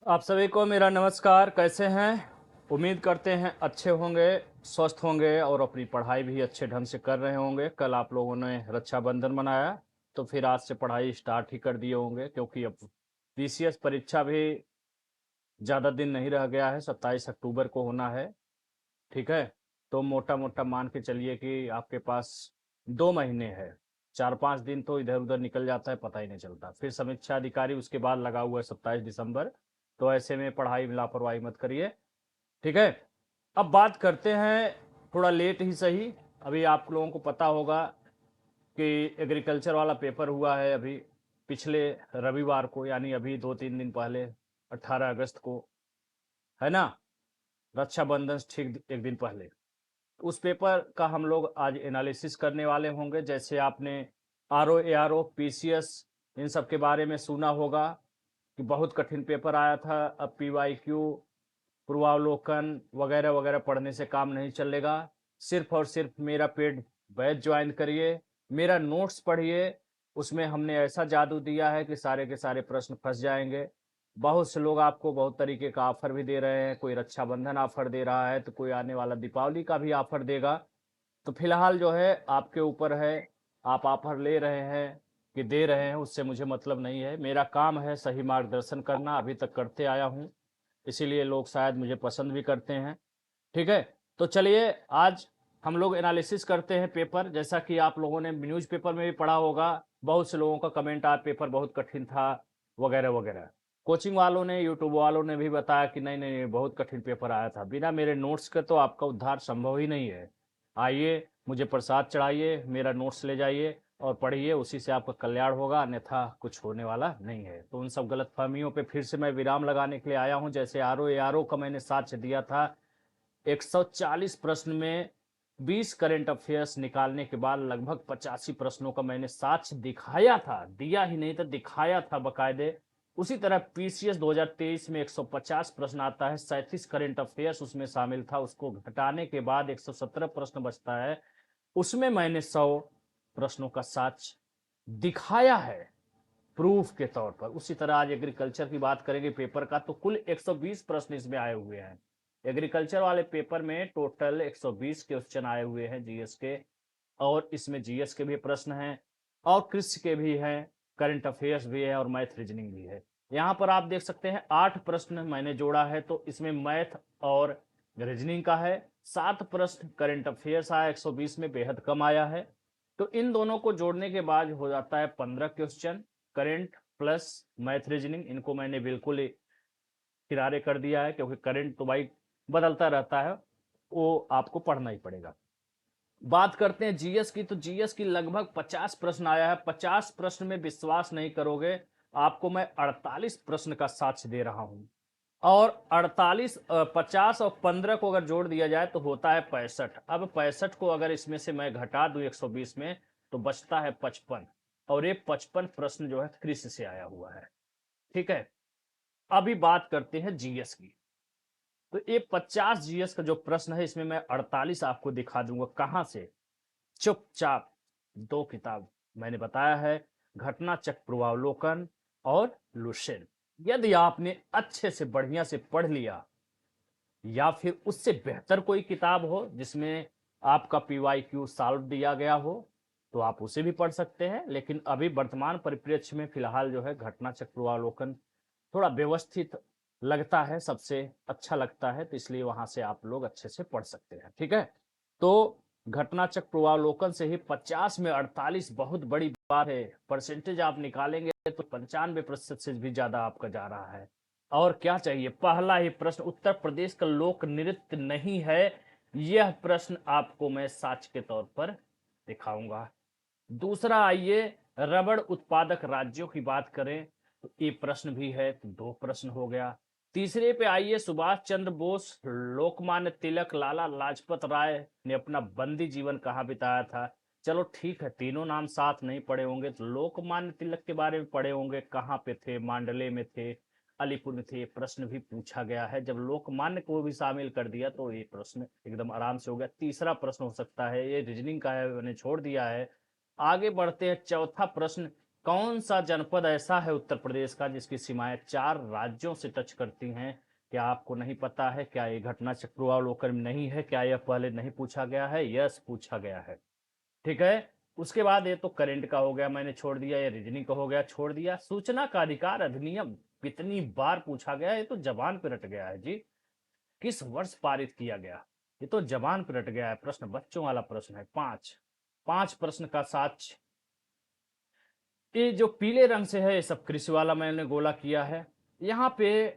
आप सभी को मेरा नमस्कार। कैसे हैं? उम्मीद करते हैं अच्छे होंगे, स्वस्थ होंगे और अपनी पढ़ाई भी अच्छे ढंग से कर रहे होंगे। कल आप लोगों ने रक्षाबंधन मनाया, तो फिर आज से पढ़ाई स्टार्ट ही कर दिए होंगे, क्योंकि अब पीसीएस परीक्षा भी ज़्यादा दिन नहीं रह गया है, 27 अक्टूबर को होना है। ठीक है? तो मोटा मोटा मान के चलिए कि आपके पास 2 महीने है। 4-5 दिन तो इधर उधर निकल जाता है, पता ही नहीं चलता। फिर समीक्षा अधिकारी उसके बाद लगा हुआ है 27 दिसंबर। तो ऐसे में पढ़ाई में लापरवाही मत करिए। ठीक है? अब बात करते हैं, थोड़ा लेट ही सही। अभी आप लोगों को पता होगा कि एग्रीकल्चर वाला पेपर हुआ है अभी पिछले रविवार को, यानी अभी 2-3 दिन पहले, 18 अगस्त को, है ना? रक्षाबंधन से ठीक एक दिन पहले। उस पेपर का हम लोग आज एनालिसिस करने वाले होंगे। जैसे आपने R O A R O P C S इन सब के बारे में सुना होगा कि बहुत कठिन पेपर आया था। अब पी वाई क्यू, पूर्वावलोकन वगैरह वगैरह पढ़ने से काम नहीं चलेगा। सिर्फ और सिर्फ मेरा पेड बैच ज्वाइन करिए, मेरा नोट्स पढ़िए। उसमें हमने ऐसा जादू दिया है कि सारे के सारे प्रश्न फंस जाएंगे। बहुत से लोग आपको बहुत तरीके का ऑफर भी दे रहे हैं। कोई रक्षाबंधन ऑफर दे रहा है, तो कोई आने वाला दीपावली का भी ऑफर देगा। तो फिलहाल जो है आपके ऊपर है, आप ऑफर ले रहे हैं कि दे रहे हैं, उससे मुझे मतलब नहीं है। मेरा काम है सही मार्गदर्शन करना, अभी तक करते आया हूँ, इसीलिए लोग शायद मुझे पसंद भी करते हैं। ठीक है? तो चलिए आज हम लोग एनालिसिस करते हैं पेपर। जैसा कि आप लोगों ने न्यूज़पेपर में भी पढ़ा होगा, बहुत से लोगों का कमेंट आया पेपर बहुत कठिन था वगैरह वगैरह। कोचिंग वालों ने, यूट्यूब वालों ने भी बताया कि नहीं नहीं नहीं, बहुत कठिन पेपर आया था। बिना मेरे नोट्स के तो आपका उद्धार संभव ही नहीं है। आइए, मुझे प्रसाद चढ़ाइए, मेरा नोट्स ले जाइए और पढ़िए, उसी से आपका कल्याण होगा, अन्यथा कुछ होने वाला नहीं है। तो उन सब गलतफहमियों पे फिर से मैं विराम लगाने के लिए आया हूं। जैसे आर ओ ए आर ओ का मैंने साक्ष्य दिया था, 140 प्रश्न में 20 करंट अफेयर्स निकालने के बाद लगभग 85 प्रश्नों का मैंने साक्ष्य दिखाया था, दिया ही नहीं था, दिखाया था बकायदे। उसी तरह पीसीएस 2023 में 150 प्रश्न आता है, 37 करंट अफेयर्स उसमें शामिल था, उसको घटाने के बाद 117 प्रश्न बचता है। उसमें मैंने 100 प्रश्नों का साक्ष्य दिखाया है प्रूफ के तौर पर। उसी तरह आज एग्रीकल्चर की बात करेंगे पेपर का, तो कुल 120 प्रश्न इसमें आए हुए हैं। एग्रीकल्चर वाले पेपर में टोटल 120 क्वेश्चन आए हुए हैं जीएस के, और इसमें जीएस के भी प्रश्न हैं और कृषि के भी हैं, करंट अफेयर्स भी है और मैथ रीजनिंग भी है। यहाँ पर आप देख सकते हैं 8 प्रश्न मैंने जोड़ा है, तो इसमें मैथ और रीजनिंग का है। 7 प्रश्न करंट अफेयर्स आया, 120 में बेहद कम आया है। तो इन दोनों को जोड़ने के बाद हो जाता है 15 question, current plus math reasoning. इनको मैंने बिल्कुल ही किनारे कर दिया है, क्योंकि करंट तो भाई बदलता रहता है, वो आपको पढ़ना ही पड़ेगा। बात करते हैं जीएस की, तो जीएस की लगभग 50 प्रश्न आया है। 50 प्रश्न में विश्वास नहीं करोगे, आपको मैं 48 प्रश्न का साक्ष्य दे रहा हूं। और 48 50 और 15 को अगर जोड़ दिया जाए तो होता है 65। अब 65 को अगर इसमें से मैं घटा दूं 120 में, तो बचता है 55। और ये 55 प्रश्न जो है कृषि से आया हुआ है। ठीक है? अभी बात करते हैं जीएस की। तो ये 50 जीएस का जो प्रश्न है, इसमें मैं 48 आपको दिखा दूंगा कहां से। चुपचाप 2 किताब मैंने बताया है, घटना चक्र पूर्वावलोकन और लुसेंट। यदि आपने अच्छे से बढ़िया से पढ़ लिया, या फिर उससे बेहतर कोई किताब हो जिसमें आपका पीवाई क्यू सॉल्व दिया गया हो, तो आप उसे भी पढ़ सकते हैं। लेकिन अभी वर्तमान परिप्रेक्ष्य में फिलहाल जो है घटना चक्र पूर्वावलोकन थोड़ा व्यवस्थित लगता है, सबसे अच्छा लगता है, तो इसलिए वहां से आप लोग अच्छे से पढ़ सकते हैं। ठीक है? तो घटना चक्र पूर्वावलोकन से ही 50 में 48 बहुत बड़ी बात है। परसेंटेज आप निकालेंगे तो 95% से भी ज्यादा आपका जा रहा है। और क्या चाहिए? पहला ही प्रश्न, उत्तर प्रदेश का लोक नृत्य नहीं है, यह प्रश्न आपको मैं साक्ष्य के तौर पर दिखाऊंगा। दूसरा आइए, रबड़ उत्पादक राज्यों की बात करें तो ये प्रश्न भी है, तो 2 प्रश्न हो गया। तीसरे पे आइए, सुभाष चंद्र बोस, लोकमान्य तिलक, लाला लाजपत राय ने अपना बंदी जीवन कहाँ बिताया था। चलो ठीक है, तीनों नाम साथ नहीं पढ़े होंगे, तो लोकमान्य तिलक के बारे में पढ़े होंगे, कहाँ पे थे, मांडले में थे, अलीपुर में थे। ये प्रश्न भी पूछा गया है। जब लोकमान्य को भी शामिल कर दिया तो ये प्रश्न एकदम आराम से हो गया। तीसरा प्रश्न हो सकता है, ये रीजनिंग का है, मैंने छोड़ दिया है। आगे बढ़ते हैं, चौथा प्रश्न, कौन सा जनपद ऐसा है उत्तर प्रदेश का जिसकी सीमाएं 4 राज्यों से टच करती हैं? क्या आपको नहीं पता है? क्या ये घटना चक्रावलोकन में नहीं है? क्या यह पहले नहीं पूछा गया है? यस, पूछा गया है। ठीक है। उसके बाद ये तो करंट का हो गया, मैंने छोड़ दिया। ये रीजनिंग का हो गया, छोड़ दिया। सूचना का अधिकार अधिनियम कितनी बार पूछा गया? ये तो जबान पे रट गया है जी। किस वर्ष पारित किया गया? ये तो जबान पे रट गया है। प्रश्न बच्चों वाला प्रश्न है। 5 प्रश्न का साक्ष्य। ये जो पीले रंग से है ये सब कृषि वाला मैंने गोला किया है। यहाँ पे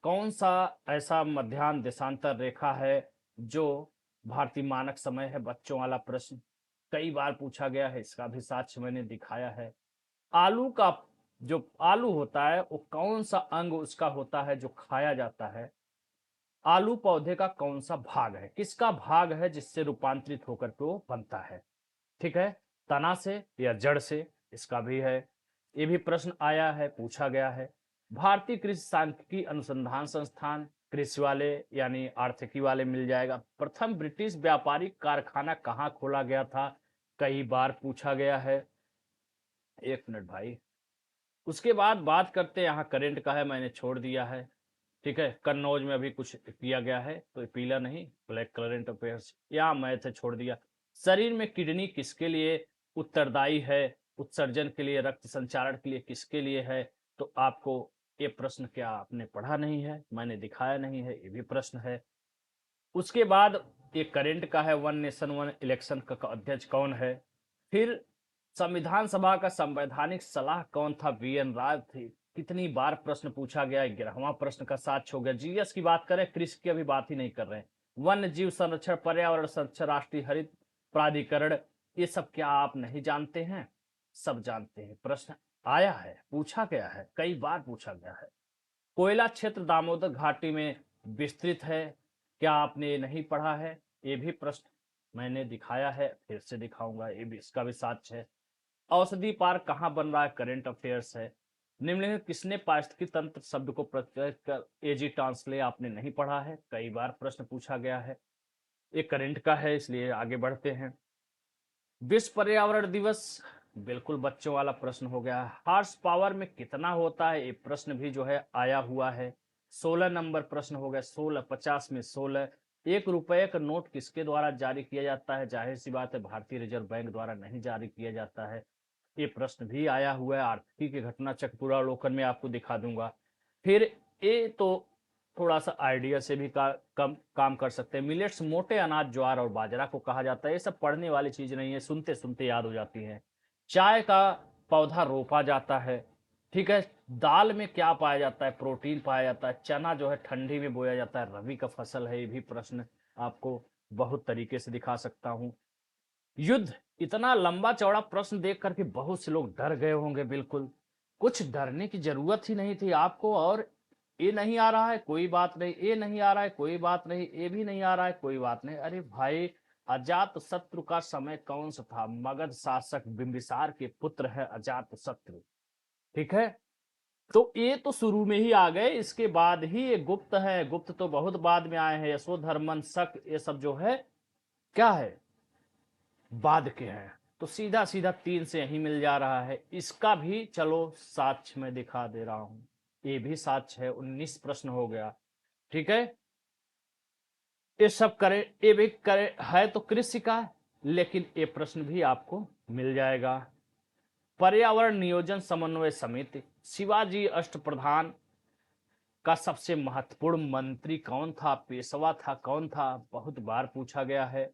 कौन सा ऐसा मध्याह्न देशांतर रेखा है जो भारतीय मानक समय है? बच्चों वाला प्रश्न कई बार पूछा गया है, इसका भी साक्ष्य मैंने दिखाया है। आलू का जो आलू होता है वो कौन सा अंग उसका होता है जो खाया जाता है? आलू पौधे का कौन सा भाग है, किसका भाग है जिससे रूपांतरित होकर के वो बनता है? ठीक है। तना से या जड़ से, इसका भी है। ये भी प्रश्न आया है, पूछा गया है। भारतीय कृषि सांख्यिकी अनुसंधान संस्थान, कृषि वाले यानी आर्थिकी वाले मिल जाएगा। प्रथम ब्रिटिश व्यापारिक कारखाना कहाँ खोला गया था? कई बार पूछा गया है। 1 मिनट भाई। उसके बाद बात करते हैं, यहाँ करंट का है, मैंने छोड़ दिया है। ठीक है। कन्नौज में अभी कुछ किया गया है तो पीला नहीं, ब्लैक करंट अफेयर्स। यहाँ मैथ है, छोड़ दिया। शरीर में किडनी किसके लिए उत्तरदायी है? उत्सर्जन के लिए, रक्त संचारण के लिए, किसके लिए है? तो आपको ये प्रश्न क्या आपने पढ़ा नहीं है? मैंने दिखाया नहीं है, ये भी प्रश्न है। उसके बाद ये करंट का है, वन नेशन वन इलेक्शन का अध्यक्ष कौन है? फिर संविधान सभा का संवैधानिक सलाह कौन था? वी.एन. राय थे। कितनी बार प्रश्न पूछा गया? 11वां प्रश्न का साक्ष्य हो गया। जीएस की बात करें, कृषि की अभी बात ही नहीं कर रहे हैं। वन्य जीव संरक्षण, पर्यावरण संरक्षण, राष्ट्रीय हरित प्राधिकरण, ये सब क्या आप नहीं जानते हैं? सब जानते हैं। प्रश्न आया है, पूछा गया है, कई बार पूछा गया है। कोयला क्षेत्र दामोदर घाटी में विस्तृत है, क्या आपने ये नहीं पढ़ा है? ये भी प्रश्न मैंने दिखाया है, फिर से दिखाऊंगा, ये भी इसका भी साक्ष्य है। औषधि पार्क कहाँ बन रहा है? करंट अफेयर्स है। निम्नलिखित किसने पारिस्थितिकी तंत्र शब्द को प्रत्यय कर एजी टांसले आपने नहीं पढ़ा है? कई बार प्रश्न पूछा गया है। ये करंट का है, इसलिए आगे बढ़ते हैं। विश्व पर्यावरण दिवस, बिल्कुल बच्चों वाला प्रश्न हो गया। हार्स पावर में कितना होता है? ये प्रश्न भी जो है आया हुआ है। 16 नंबर प्रश्न हो गया। 16, 50 में 16। 1 रुपए का नोट किसके द्वारा जारी किया जाता है? जाहिर सी बात है, भारतीय रिजर्व बैंक द्वारा नहीं जारी किया जाता है। ये प्रश्न भी आया हुआ है। आर्थिकी के घटना चक्र पूर्वावलोकन में आपको दिखा दूंगा। फिर ये तो थोड़ा सा आइडिया से भी कम काम कर सकते हैं। मिलेट्स मोटे अनाज ज्वार और बाजरा को कहा जाता है। ये सब पढ़ने वाली चीज नहीं है, सुनते सुनते याद हो जाती है। चाय का पौधा रोपा जाता है। ठीक है। दाल में क्या पाया जाता है? प्रोटीन पाया जाता है। चना जो है ठंडी में बोया जाता है, रबी का फसल है। ये भी प्रश्न आपको बहुत तरीके से दिखा सकता हूं। युद्ध, इतना लंबा चौड़ा प्रश्न देख करके बहुत से लोग डर गए होंगे। बिल्कुल कुछ डरने की जरूरत ही नहीं थी आपको। और ये नहीं आ रहा है, कोई बात नहीं। ये नहीं आ रहा है, कोई बात नहीं। ये भी नहीं आ रहा है, कोई बात नहीं। अरे भाई, अजात शत्रु का समय कौन सा था? मगध शासक बिंबिसार के पुत्र है अजात शत्रु। ठीक है। तो ये तो शुरू में ही आ गए, इसके बाद ही ये गुप्त है। गुप्त तो बहुत बाद में आए हैं। यशोधर्मन, शक, ये सब जो है क्या है, बाद के हैं। तो सीधा सीधा 3 से यही मिल जा रहा है। इसका भी चलो साक्ष्य में दिखा दे रहा हूं। ये भी साक्ष्य है। 19 प्रश्न हो गया। ठीक है। ये सब करे, ये भी करे है तो कृषि का, लेकिन ये प्रश्न भी आपको मिल जाएगा। पर्यावरण नियोजन समन्वय समिति, शिवाजी अष्टप्रधान का सबसे महत्वपूर्ण मंत्री कौन था? पेशवा था। कौन था? बहुत बार पूछा गया है।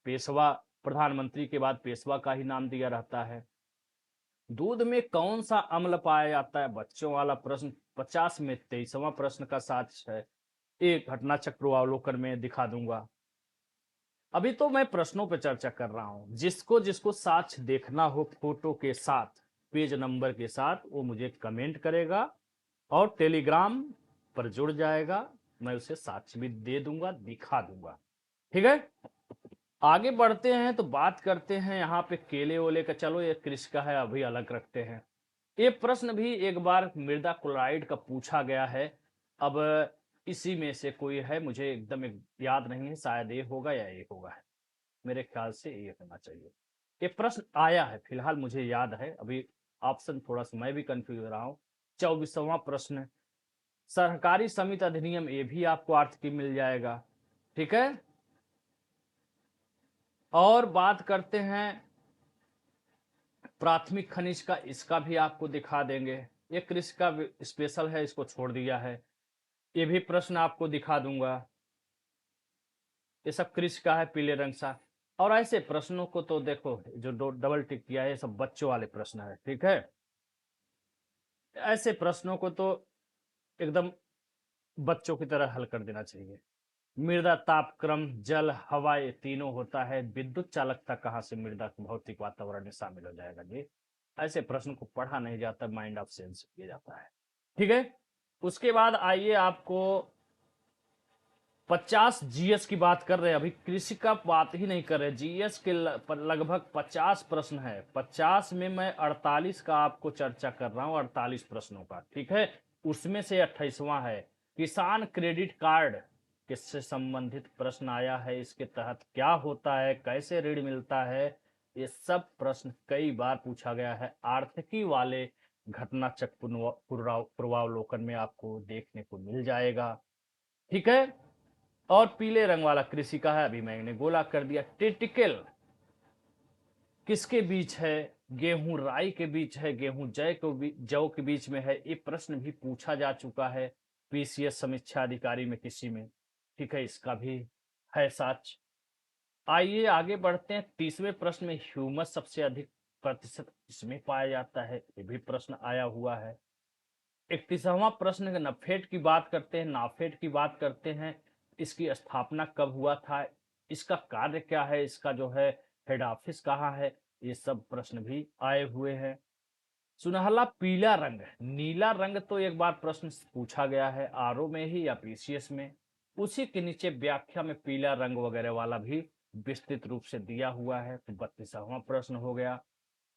पेशवा, प्रधानमंत्री के बाद पेशवा का ही नाम दिया रहता है। दूध में कौन सा अम्ल पाया जाता है? बच्चों वाला प्रश्न। 50 में 23वां प्रश्न का साक्ष्य है। एक घटना चक्र अवलोकन में दिखा दूंगा। अभी तो मैं प्रश्नों पर चर्चा कर रहा हूं। जिसको जिसको साक्ष्य देखना हो फोटो के साथ, पेज नंबर के साथ, वो मुझे कमेंट करेगा और टेलीग्राम पर जुड़ जाएगा। मैं उसे साक्ष्य भी दे दूंगा, दिखा दूंगा। ठीक है। आगे बढ़ते हैं तो बात करते हैं यहाँ पे केले ओले का। चलो ये कृषि का है, अभी अलग रखते हैं। ये प्रश्न भी एक बार मृदा क्लोराइड का पूछा गया है। अब इसी में से कोई है, मुझे एकदम याद नहीं है, शायद ये होगा या ये होगा है। मेरे ख्याल से ये होना चाहिए। ये प्रश्न आया है, फिलहाल मुझे याद है, अभी ऑप्शन थोड़ा सा मैं भी कंफ्यूज हो रहा हूँ। 24वां प्रश्न, सहकारी समिति अधिनियम, ये भी आपको आर्थिकी मिल जाएगा। ठीक है, और बात करते हैं प्राथमिक खनिज का, इसका भी आपको दिखा देंगे। ये कृषि का स्पेशल है, इसको छोड़ दिया है, ये भी प्रश्न आपको दिखा दूंगा। ये सब कृषि का है, पीले रंग सा। और ऐसे प्रश्नों को तो देखो, जो डबल टिक किया है, ये सब बच्चों वाले प्रश्न है। ठीक है, ऐसे प्रश्नों को तो एकदम बच्चों की तरह हल कर देना चाहिए। मृदा तापक्रम, जल, हवा, ये तीनों होता है। विद्युत चालकता कहाँ से मृदा भौतिक वातावरण में शामिल हो जाएगा जी? ऐसे प्रश्न को पढ़ा नहीं जाता, माइंड ऑफ सेंस किया जाता है। ठीक है, उसके बाद आइए आपको 50 जीएस की बात कर रहे हैं, अभी कृषि का बात ही नहीं कर रहे। जीएस के लगभग 50 प्रश्न है। 50 में मैं 48 का आपको चर्चा कर रहा हूं, 48 प्रश्नों का। ठीक है, उसमें से 28वां है किसान क्रेडिट कार्ड, किससे संबंधित प्रश्न आया है, इसके तहत क्या होता है, कैसे ऋण मिलता है, ये सब प्रश्न कई बार पूछा गया है। आर्थिकी वाले घटना चक्र पूर्वावलोकन में आपको देखने को मिल जाएगा। ठीक है, और पीले रंग वाला कृषि का है, अभी मैंने गोला कर दिया। टिटिकल किसके बीच है? गेहूं राई के बीच है, गेहूं जौ के बीच में है। ये प्रश्न भी पूछा जा चुका है पीसीएस समीक्षा अधिकारी में किसी में। ठीक है, इसका भी है सच। आइए आगे बढ़ते हैं। 30वें प्रश्न में ह्यूमस सबसे अधिक प्रतिशत इसमें पाया जाता है, ये भी प्रश्न आया हुआ है। 31वां प्रश्न नाफेड की बात करते हैं। नाफेड की बात करते हैं, इसकी स्थापना कब हुआ था, इसका कार्य क्या है, इसका जो है हेड ऑफिस कहाँ है, ये सब प्रश्न भी आए हुए हैं। सुनहला पीला रंग, नीला रंग तो एक बार प्रश्न पूछा गया है आरओ में ही या पीसीएस में। उसी के नीचे व्याख्या में पीला रंग वगैरह वाला भी विस्तृत रूप से दिया हुआ है। तो 32वां प्रश्न हो गया।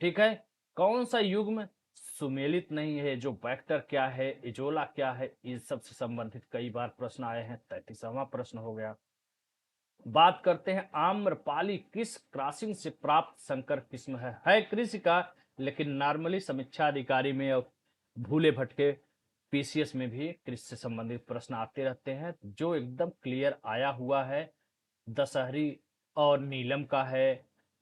ठीक है, कौन सा युग्म सुमेलित नहीं है, जो वेक्टर क्या है, इजोला क्या है, इन सब से संबंधित कई बार प्रश्न आए हैं। 33वां प्रश्न हो गया। बात करते हैं आम्रपाली किस क्रॉसिंग से प्राप्त संकर किस्म है कृषि का, लेकिन नॉर्मली समीक्षा अधिकारी में और भूले भटके पीसीएस में भी कृषि से संबंधित प्रश्न आते रहते हैं। जो एकदम क्लियर आया हुआ है दशहरी और नीलम का है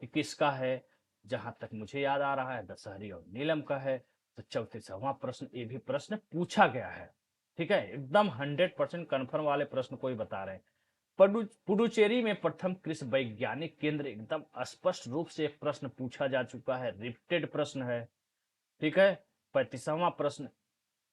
कि किसका है, जहां तक मुझे याद आ रहा है दशहरी और नीलम का है। तो 34वां प्रश्न, ये भी प्रश्न पूछा गया है। ठीक है, एकदम 100% कन्फर्म वाले प्रश्न कोई बता रहे हैं। पुडुचेरी में प्रथम कृषि वैज्ञानिक केंद्र, एकदम स्पष्ट रूप से एक प्रश्न पूछा जा चुका है, रिपीटेड प्रश्न है। ठीक है, 35वां प्रश्न,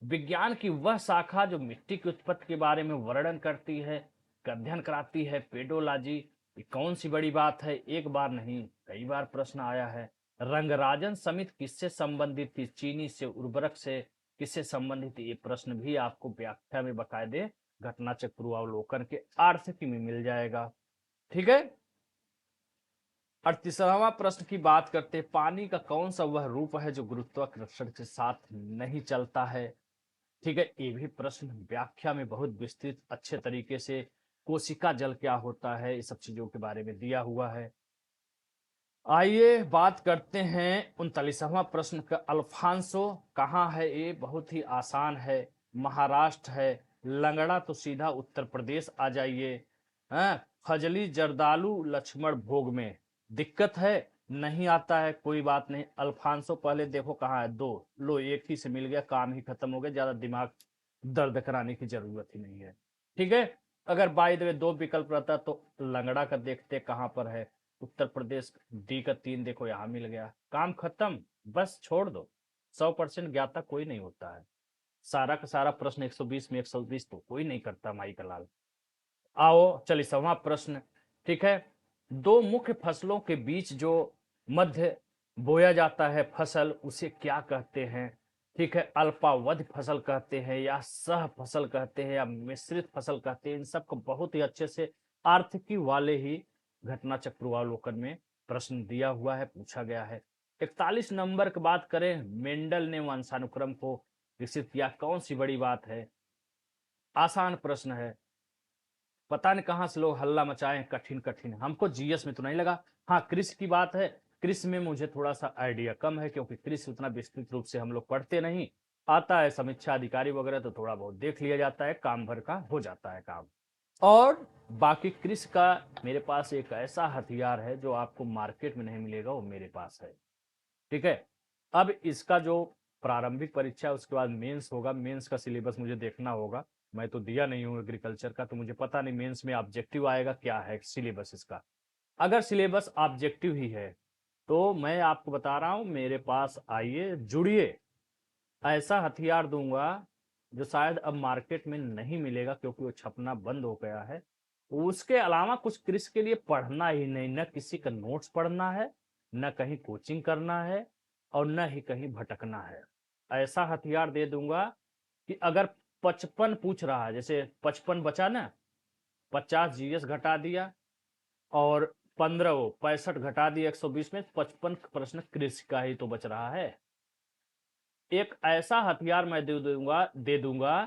विज्ञान की वह शाखा जो मिट्टी की उत्पत्ति के बारे में वर्णन करती है, अध्ययन कराती है, पेडोलॉजी, ये कौन सी बड़ी बात है, एक बार नहीं कई बार प्रश्न आया है। रंगराजन समिति किससे संबंधित थी, चीनी से, उर्वरक से, किससे संबंधित, ये प्रश्न भी आपको व्याख्या में बकायदे घटना चक्र पूर्वावलोकन के आर्थिकी में मिल जाएगा। ठीक है, 38वां प्रश्न की बात करते हैं, पानी का कौन सा वह रूप है जो गुरुत्वाकर्षण के साथ नहीं चलता है। ठीक है, ये भी प्रश्न व्याख्या में बहुत विस्तृत अच्छे तरीके से, कोशिका जल क्या होता है, ये सब चीजों के बारे में दिया हुआ है। आइए बात करते हैं 39वां प्रश्न का, अल्फांसो कहाँ है, ये बहुत ही आसान है, महाराष्ट्र है। लंगड़ा तो सीधा उत्तर प्रदेश आ जाइए। हैं, फजली जर्दालू लक्ष्मण भोग में दिक्कत है, नहीं आता है, कोई बात नहीं। अल्फांसो पहले देखो कहाँ है, दो लो, एक ही से मिल गया, काम ही खत्म हो गया, ज्यादा दिमाग दर्द कराने की जरूरत ही नहीं है। ठीक है, अगर बाय द वे दो विकल्प रहता तो लंगड़ा का देखते कहां पर है, उत्तर प्रदेश। डी का 3 देखो यहां मिल गया, काम खत्म, बस छोड़ दो। 100% ज्ञाता कोई नहीं होता है, सारा का सारा प्रश्न 120 में 120 तो कोई नहीं करता माई का लाल। आओ 40वां प्रश्न। ठीक है, दो मुख्य फसलों के बीच जो मध्य बोया जाता है फसल, उसे क्या कहते हैं। ठीक है, अल्पावधि फसल कहते हैं या सह फसल कहते हैं या मिश्रित फसल कहते हैं, इन सबको बहुत ही अच्छे से आर्थिकी वाले ही घटना चक्रावलोकन में प्रश्न दिया हुआ है, पूछा गया है। 41 नंबर की बात करें, मेंडल ने वंशानुक्रम को विकसित किया, कौन सी बड़ी बात है, आसान प्रश्न है। पता नहीं कहां से लोग हल्ला मचाए, कठिन कठिन, हमको जीएस में तो नहीं लगा। हाँ, कृषि की बात है, कृषि में मुझे थोड़ा सा आइडिया कम है, क्योंकि कृषि उतना विस्तृत रूप से हम लोग पढ़ते नहीं। आता है समीक्षा अधिकारी वगैरह तो थोड़ा बहुत देख लिया जाता है, काम भर का हो जाता है काम। और बाकी कृषि का मेरे पास एक ऐसा हथियार है जो आपको मार्केट में नहीं मिलेगा, वो मेरे पास है। ठीक है। अब इसका जो प्रारंभिक परीक्षा है उसके बाद मेंस होगा, मेंस का सिलेबस मुझे देखना होगा। मैं तो दिया नहीं हूँ एग्रीकल्चर का, तो मुझे पता नहीं मेंस में ऑब्जेक्टिव आएगा क्या है सिलेबस इसका। अगर सिलेबस ऑब्जेक्टिव ही है तो मैं आपको बता रहा हूं, मेरे पास आइए, जुड़िए। ऐसा हथियार दूंगा जो शायद अब मार्केट में नहीं मिलेगा, क्योंकि वो छपना बंद हो गया है। उसके अलावा कुछ कृषि के लिए पढ़ना ही नहीं, न किसी का नोट्स पढ़ना है, न कहीं कोचिंग करना है, और न ही कहीं भटकना है। ऐसा हथियार दे दूंगा कि अगर 55 पूछ रहा है, जैसे 55 बचा ना, 50 जीएस घटा दिया और 15 वो 65 घटा दिया 120 में, 55 प्रश्न कृषि का ही तो बच रहा है। एक ऐसा हथियार मैं दे दूंगा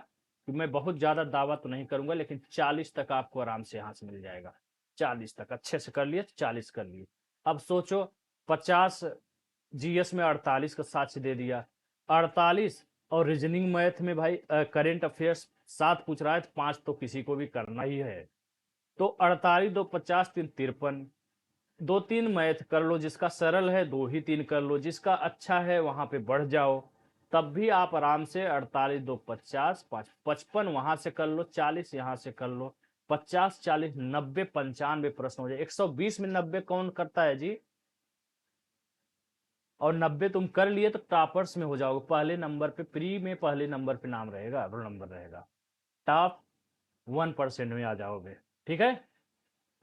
कि मैं बहुत ज्यादा दावा तो नहीं करूंगा, लेकिन 40 तक आपको आराम से यहां से मिल जाएगा। 40 तक अच्छे से कर लिए, 40 कर लिए। अब सोचो, 50 जीएस में 48 का साक्ष्य दे दिया, 48। और रीजनिंग मैथ में भाई करेंट अफेयर्स 7 पूछ रहा है, तो 5 तो किसी को भी करना ही है। तो 48 दो 50 3 53, 2 3 मैथ कर लो, जिसका सरल है 2 ही 3 कर लो, जिसका अच्छा है वहां पे बढ़ जाओ। तब भी आप आराम से 48 2 50, 55 वहां से कर लो, 40 यहां से कर लो, 50 40 90 95 प्रश्न हो जाए। 120 में 90 कौन करता है जी? और 90 तुम कर लिए तो टॉपर्स में हो जाओगे, पहले नंबर पे, प्री में पहले नंबर पे नाम रहेगा, रोल नंबर रहेगा, टॉप 1% में आ जाओगे। ठीक है।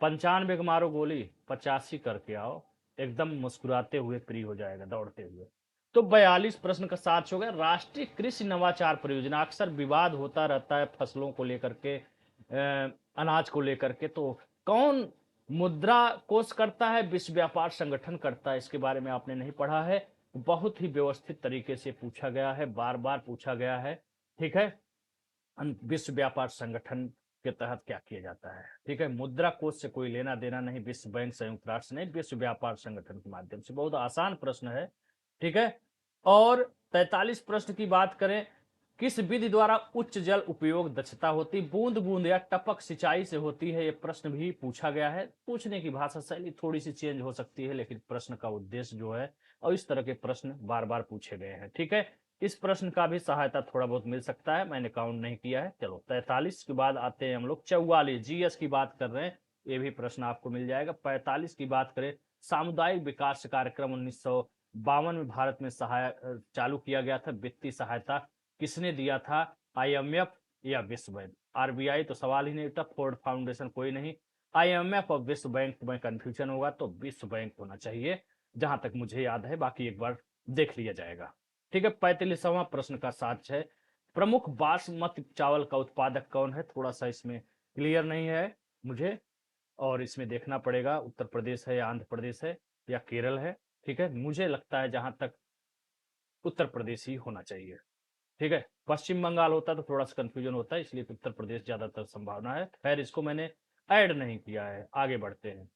95 का मारो गोली, 85 करके आओ, एकदम मुस्कुराते हुए फ्री हो जाएगा, दौड़ते हुए। तो 42 प्रश्न का साथ हो गया। राष्ट्रीय कृषि नवाचार परियोजना, अक्सर विवाद होता रहता है फसलों को लेकर के, अनाज को लेकर के। तो कौन मुद्रा कोष करता है? विश्व व्यापार संगठन करता है। इसके बारे में आपने नहीं पढ़ा है, बहुत ही व्यवस्थित तरीके से पूछा गया है, बार बार पूछा गया है। ठीक है। विश्व व्यापार संगठन के तहत क्या किया जाता है? ठीक है। मुद्रा कोष से कोई लेना देना नहीं, विश्व बैंक, संयुक्त राष्ट्र नहीं, विश्व व्यापार संगठन के माध्यम से। बहुत आसान प्रश्न है। ठीक है। और 43 प्रश्न की बात करें, किस विधि द्वारा उच्च जल उपयोग दक्षता होती? बूंद बूंद या टपक सिंचाई से होती है। यह प्रश्न भी पूछा गया है। पूछने की भाषा शैली थोड़ी सी चेंज हो सकती है, लेकिन प्रश्न का उद्देश्य जो है, और इस तरह के प्रश्न बार बार पूछे गए हैं। ठीक है। इस प्रश्न का भी सहायता थोड़ा बहुत मिल सकता है, मैंने काउंट नहीं किया है। चलो, 43 के बाद आते हैं हम लोग 44, जीएस की बात कर रहे हैं, ये भी प्रश्न आपको मिल जाएगा। 45 की बात करें, सामुदायिक विकास कार्यक्रम 1952 में भारत में चालू किया गया था। वित्तीय सहायता किसने दिया था? आईएमएफ या विश्व बैंक? आरबीआई तो सवाल ही नहीं उठा, फोर्ड फाउंडेशन कोई नहीं। आईएमएफ और विश्व बैंक में कंफ्यूजन होगा तो विश्व बैंक होना चाहिए, जहां तक मुझे याद है, बाकी एक बार देख लिया जाएगा। ठीक है। 45वां प्रश्न का साक्ष्य है, प्रमुख बासमती चावल का उत्पादक कौन है? थोड़ा सा इसमें क्लियर नहीं है मुझे, और इसमें देखना पड़ेगा, उत्तर प्रदेश है या आंध्र प्रदेश है या केरल है। ठीक है। मुझे लगता है जहां तक उत्तर प्रदेश ही होना चाहिए। ठीक है। पश्चिम बंगाल होता तो थोड़ा सा कंफ्यूजन होता है, इसलिए उत्तर प्रदेश ज्यादातर संभावना है। खैर, इसको मैंने ऐड नहीं किया है, आगे बढ़ते हैं।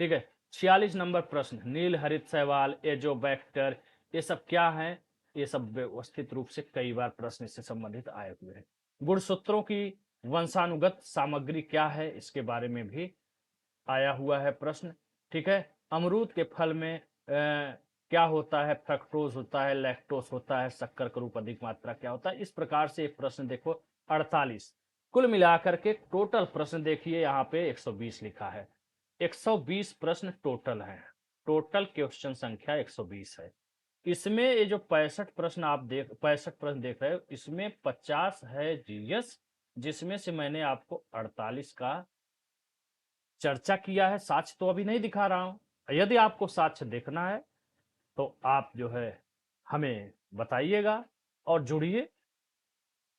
ठीक है। 46 नंबर प्रश्न, नील हरित शैवाल, एजोबैक्टर, ये सब क्या है? ये सब व्यवस्थित रूप से कई बार प्रश्न इससे संबंधित आए हुए हैं। गुणसूत्रों की वंशानुगत सामग्री क्या है? इसके बारे में भी आया हुआ है प्रश्न। ठीक है। अमरूद के फल में क्या होता है? फ्रक्टोज होता है, लैक्टोस होता है, शक्कर का रूप अधिक मात्रा क्या होता है? इस प्रकार से एक प्रश्न देखो। 48 कुल मिलाकर के टोटल प्रश्न देखिए, यहाँ पे 120 लिखा है। 120 प्रश्न टोटल है, टोटल क्वेश्चन संख्या 120 है। इसमें ये जो 65 प्रश्न देख रहे हो, इसमें 50 है जीएस, जिसमें से मैंने आपको 48 का चर्चा किया है। साक्ष्य तो अभी नहीं दिखा रहा हूं, यदि आपको साक्ष्य देखना है तो आप जो है हमें बताइएगा और जुड़िए।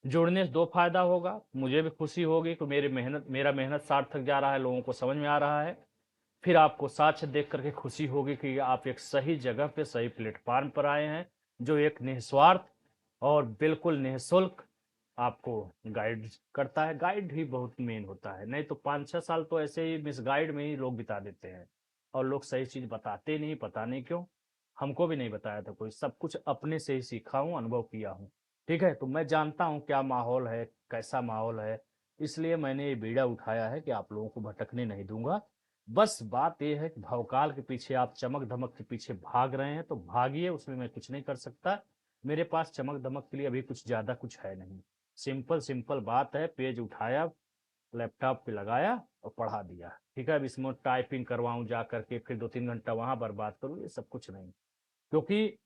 जुड़ने से दो फायदा होगा, मुझे भी खुशी होगी कि मेरा मेहनत सार्थक जा रहा है, लोगों को समझ में आ रहा है। फिर आपको साक्ष्य देख करके खुशी होगी कि आप एक सही जगह पे, सही प्लेटफॉर्म पर आए हैं, जो एक निस्वार्थ और बिल्कुल निःशुल्क आपको गाइड करता है। गाइड ही बहुत मेन होता है, नहीं तो 5-6 साल तो ऐसे ही मिस गाइड में ही लोग बिता देते हैं। और लोग सही चीज़ बताते नहीं, पता नहीं क्यों। हमको भी नहीं बताया था कोई, सब कुछ अपने से ही सीखा हूँ, अनुभव किया हूँ। ठीक है, तो मैं जानता हूँ क्या माहौल है, कैसा माहौल है, इसलिए मैंने ये बीड़ा उठाया है कि आप लोगों को भटकने नहीं दूंगा। बस बात ये है कि भवकाल के पीछे आप चमक धमक के पीछे भाग रहे हैं तो भागिए, उसमें मैं कुछ नहीं कर सकता। मेरे पास चमक धमक के लिए अभी कुछ ज़्यादा कुछ है नहीं। सिंपल सिंपल बात है, पेज उठाया, लैपटॉप पे लगाया और पढ़ा दिया। ठीक है, अब इसमें टाइपिंग करवाऊं जा करके, फिर 2-3 घंटा वहां बर्बाद करूँ, ये सब कुछ नहीं। क्योंकि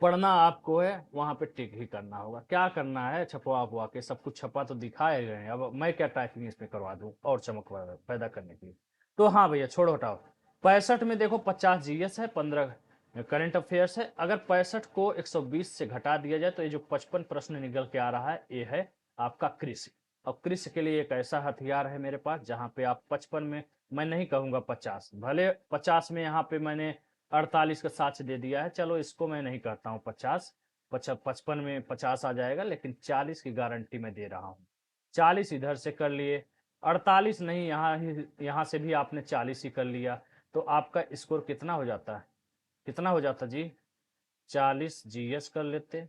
पढ़ना आपको है, वहां पे टिक ही करना होगा। क्या करना है, छपवा वपवा के सब कुछ छपा तो दिखाए गए हैं, अब मैं क्या टाइपिंग इसमें करवा दूं और चमक पैदा करने के लिए। तो हाँ भैया, छोड़ो हटाओ। 65 में देखो 50 जीएस है, 15 करंट अफेयर्स है। अगर 65 को 120 से घटा दिया जाए तो ये जो 55 प्रश्न निकल के आ रहा है, ये है आपका कृषि। और कृषि के लिए एक ऐसा हथियार है मेरे पास जहां पे आप 55 में, मैं नहीं कहूंगा 50, भले 50 में यहाँ पे मैंने 48 का साक्ष्य दे दिया है, चलो इसको मैं नहीं कहता हूँ 50, 55 में 50 आ जाएगा, लेकिन 40 की गारंटी मैं दे रहा हूँ। 40 इधर से कर लिए, 48 नहीं, यहाँ से भी आपने 40 ही कर लिया, तो आपका स्कोर कितना हो जाता है, कितना हो जाता जी? 40 जीएस कर लेते,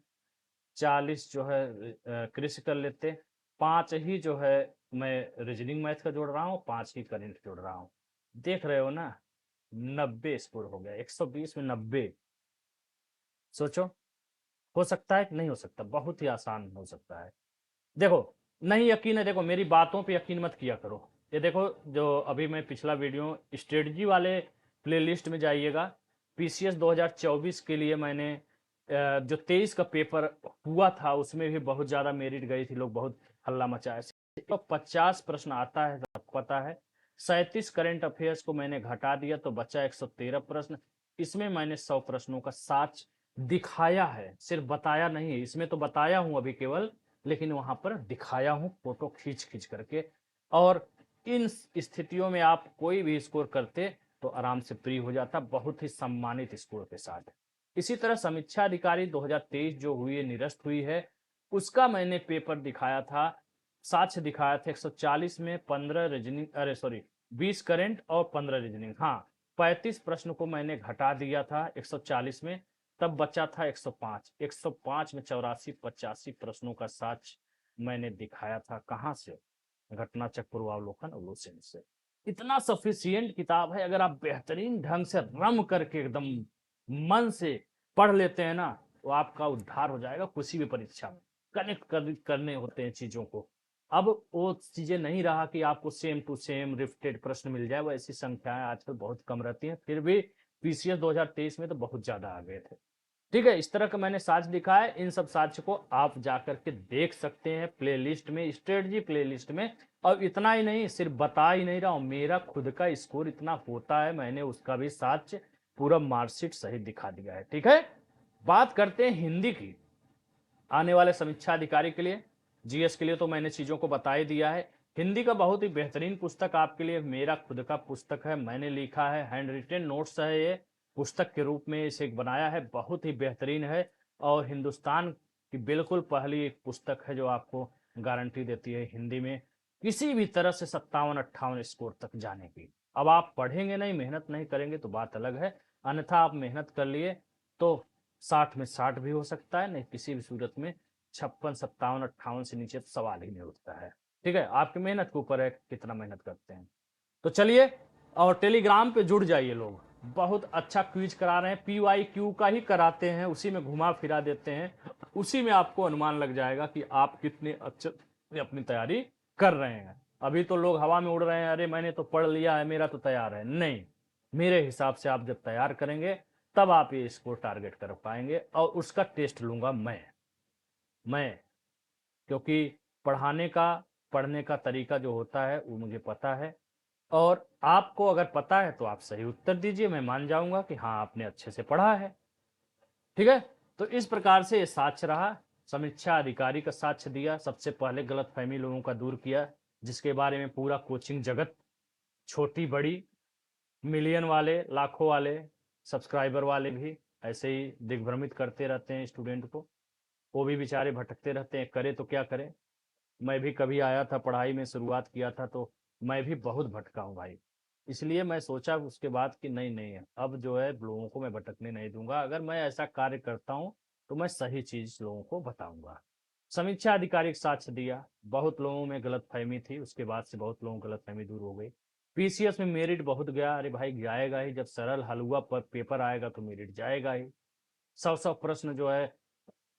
40 जो है कृषि कर लेते, 5 ही जो है मैं रीजनिंग मैथ का जोड़ रहा हूँ, 5 ही करंट जोड़ रहा हूँ। देख रहे हो ना, 90 स्कोर हो गया, 120 में 90। सोचो, हो सकता है कि नहीं हो सकता? बहुत ही आसान हो सकता है। देखो, नहीं यकीन है, देखो मेरी बातों पे यकीन मत किया करो। ये देखो, जो अभी मैं पिछला वीडियो स्ट्रेटजी वाले प्लेलिस्ट में जाइएगा, पीसीएस 2024 के लिए मैंने जो 23 का पेपर हुआ था उसमें भी बहुत ज़्यादा मेरिट गई थी, लोग बहुत हल्ला मचाए। तो 50 प्रश्न आता है, सबको पता है। 37 करंट अफेयर्स को मैंने घटा दिया तो बचा 113 प्रश्न। इसमें मैंने 100 प्रश्नों का साच दिखाया है, सिर्फ बताया नहीं है। इसमें तो बताया हूं अभी केवल, लेकिन वहां पर दिखाया हूं फोटो खींच खींच करके। और इन स्थितियों में आप कोई भी स्कोर करते तो आराम से प्री हो जाता, बहुत ही सम्मानित स्कोर के साथ। इसी तरह समीक्षा अधिकारी 2023 जो हुई है, निरस्त हुई है, उसका मैंने पेपर दिखाया था, साक्ष्य दिखाया था। 140 में 15 रीजनिंग, अरे सॉरी, 20 करंट और 15 रीजनिंग। हाँ, 35 प्रश्न को मैंने घटा दिया था 140 में, तब बचा था 105। 105 में 84-85 प्रश्नों का साक्ष्य मैंने दिखाया था। कहां से? घटना चक्र पूर्वावलोकन अवलोकन से। इतना सफिशियंट किताब है, अगर आप बेहतरीन ढंग से रम करके एकदम मन से पढ़ लेते हैं ना, तो आपका उद्धार हो जाएगा किसी भी परीक्षा में। करने होते हैं चीजों को। अब वो चीजें नहीं रहा कि आपको सेम टू सेम रिफ्टेड प्रश्न मिल जाए, वो ऐसी संख्याएं आजकल बहुत कम रहती हैं, फिर भी पीसीएस 2023 में तो बहुत ज्यादा आ गए थे। ठीक है, इस तरह का मैंने साक्ष्य लिखा है। इन सब साक्ष्य को आप जाकर के देख सकते हैं प्लेलिस्ट में, स्ट्रेटजी प्लेलिस्ट में। और इतना ही नहीं, सिर्फ बता ही नहीं रहा हूं, मेरा खुद का स्कोर इतना होता है, मैंने उसका भी साक्ष्य पूरा मार्कशीट सहित दिखा दिया है। ठीक है, बात करते हैं हिंदी की। आने वाले समीक्षा अधिकारी के लिए, जीएस के लिए तो मैंने चीजों को बता ही दिया है। हिंदी का बहुत ही बेहतरीन पुस्तक आपके लिए, मेरा खुद का पुस्तक है, मैंने लिखा है, हैंड रिटेन नोट्स है, ये पुस्तक के रूप में इसे बनाया है, बहुत ही बेहतरीन है। और हिंदुस्तान की बिल्कुल पहली एक पुस्तक है जो आपको गारंटी देती है हिंदी में किसी भी तरह से 57-58 स्कोर तक जाने की। अब आप पढ़ेंगे नहीं, मेहनत नहीं करेंगे तो बात अलग है, अन्यथा आप मेहनत कर लिए तो 60 में 60 भी हो सकता है, नहीं किसी भी सूरत में 56, 57, 58 से नीचे तो सवाल ही नहीं उठता है। ठीक है, आपकी मेहनत के ऊपर है कितना मेहनत करते हैं। तो चलिए, और टेलीग्राम पे जुड़ जाइए लोग, बहुत अच्छा क्विज करा रहे हैं, PYQ का ही कराते हैं, उसी में घुमा फिरा देते हैं, उसी में आपको अनुमान लग जाएगा कि आप कितने अच्छे अपनी तैयारी कर रहे हैं। अभी तो लोग हवा में उड़ रहे हैं, अरे मैंने तो पढ़ लिया है, मेरा तो तैयार है। नहीं, मेरे हिसाब से आप जब तैयार करेंगे तब आप ये स्कोर टारगेट कर पाएंगे, और उसका टेस्ट लूंगा मैं क्योंकि पढ़ाने का, पढ़ने का तरीका जो होता है वो मुझे पता है। और आपको अगर पता है तो आप सही उत्तर दीजिए, मैं मान जाऊंगा कि हाँ आपने अच्छे से पढ़ा है। ठीक है, तो इस प्रकार से ये साक्ष्य रहा। समीक्षा अधिकारी का साक्ष्य दिया, सबसे पहले गलतफहमी लोगों का दूर किया, जिसके बारे में पूरा कोचिंग जगत, छोटी बड़ी, मिलियन वाले, लाखों वाले, सब्सक्राइबर वाले भी ऐसे ही दिग्भ्रमित करते रहते हैं स्टूडेंट को। वो भी बेचारे भटकते रहते हैं, करे तो क्या करें। मैं भी कभी आया था, पढ़ाई में शुरुआत किया था तो मैं भी बहुत भटका हूँ भाई। इसलिए मैं सोचा उसके बाद कि नहीं नहीं, अब जो है लोगों को मैं भटकने नहीं दूंगा। अगर मैं ऐसा कार्य करता हूँ तो मैं सही चीज लोगों को बताऊंगा। समीक्षा आधिकारिक साक्ष्य दिया, बहुत लोगों में गलतफहमी थी, उसके बाद से बहुत लोगों की गलतफहमी दूर हो गई। पीसीएस में मेरिट बहुत गया, अरे भाई जाएगा ही, जब सरल हलवा पर पेपर आएगा तो मेरिट जाएगा ही। 100 प्रश्न जो है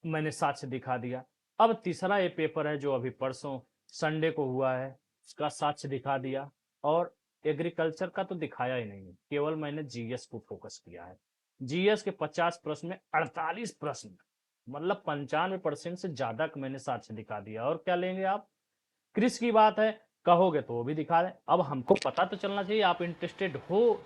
मैंने साक्ष्य दिखा दिया। अब तीसरा ये पेपर है जो अभी परसों संडे को हुआ है, उसका साक्ष्य दिखा दिया। और एग्रीकल्चर का तो दिखाया ही नहीं, केवल मैंने जीएस को फोकस किया है। जीएस के 50 प्रश्न में 48 प्रश्न, मतलब 95% से ज्यादा का मैंने साक्ष्य दिखा दिया। और क्या लेंगे आप? कृषि की बात है, कहोगे तो वो भी दिखा दें। अब हमको पता तो चलना चाहिए आप इंटरेस्टेड हो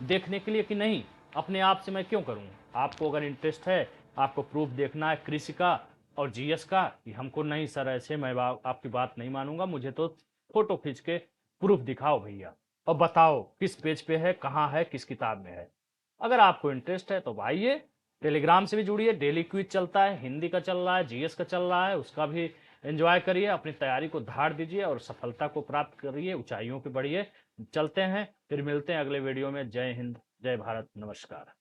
देखने के लिए कि नहीं। अपने आप से मैं क्यों करूं? आपको अगर इंटरेस्ट है, आपको प्रूफ देखना है कृषि का और जीएस का, कि हमको नहीं सर ऐसे मैं आपकी बात नहीं मानूंगा, मुझे तो फोटो खींच के प्रूफ दिखाओ भैया, और बताओ किस पेज पे है, कहाँ है, किस किताब में है। अगर आपको इंटरेस्ट है तो आइए, टेलीग्राम से भी जुड़िए, डेली क्विज चलता है, हिंदी का चल रहा है, जीएस का चल रहा है, उसका भी एंजॉय करिए, अपनी तैयारी को धार दीजिए और सफलता को प्राप्त करिए, ऊंचाइयों पे बढ़िए। चलते हैं, फिर मिलते हैं अगले वीडियो में। जय हिंद, जय भारत, नमस्कार।